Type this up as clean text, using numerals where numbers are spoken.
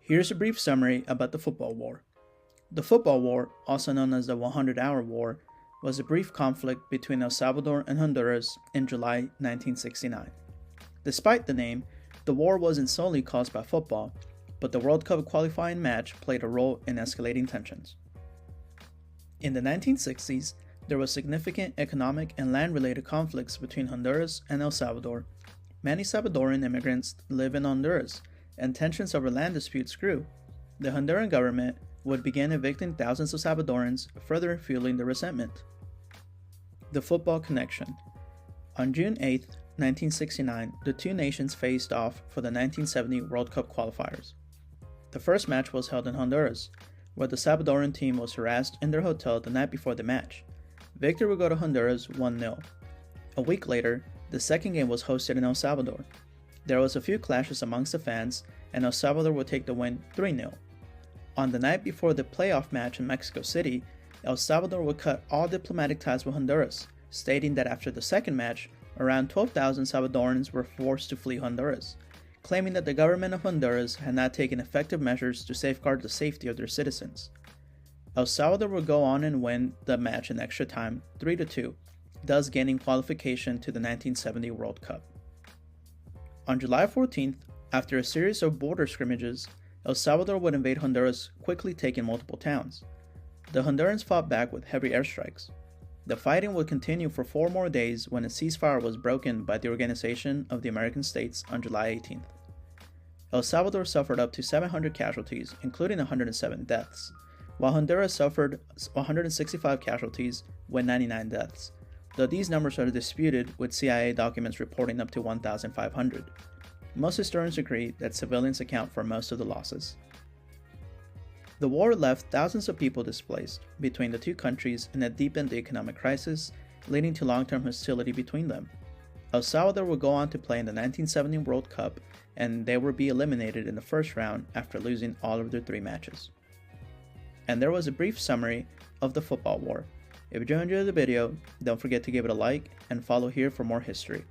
Here's a brief summary about the Football War. The Football War, also known as the 100-Hour War, was a brief conflict between El Salvador and Honduras in July 1969. Despite the name, the war wasn't solely caused by football, but the World Cup qualifying match played a role in escalating tensions. In the 1960s, there was significant economic and land-related conflicts between Honduras and El Salvador. Many Salvadoran immigrants live in Honduras, and tensions over land disputes grew. The Honduran government would begin evicting thousands of Salvadorans, further fueling the resentment. The football connection. On June 8, 1969, the two nations faced off for the 1970 World Cup qualifiers. The first match was held in Honduras, where the Salvadoran team was harassed in their hotel the night before the match. Victory would go to Honduras 1-0. A week later, the second game was hosted in El Salvador. There was a few clashes amongst the fans, and El Salvador would take the win 3-0. On the night before the playoff match in Mexico City, El Salvador would cut all diplomatic ties with Honduras, stating that after the second match, around 12,000 Salvadorans were forced to flee Honduras, claiming that the government of Honduras had not taken effective measures to safeguard the safety of their citizens. El Salvador would go on and win the match in extra time 3-2, thus gaining qualification to the 1970 World Cup. On July 14th, after a series of border scrimmages, El Salvador would invade Honduras, quickly taking multiple towns. The Hondurans fought back with heavy airstrikes. The fighting would continue for 4 more days when a ceasefire was broken by the Organization of the American States on July 18th. El Salvador suffered up to 700 casualties, including 107 deaths, while Honduras suffered 165 casualties with 99 deaths, though these numbers are disputed, with CIA documents reporting up to 1,500. Most historians agree that civilians account for most of the losses. The war left thousands of people displaced between the two countries and it deepened the economic crisis, leading to long-term hostility between them. El Salvador would go on to play in the 1970 World Cup, and they would be eliminated in the first round after losing all of their 3 matches. And there was a brief summary of the Football War. If you enjoyed the video, don't forget to give it a like and follow here for more history.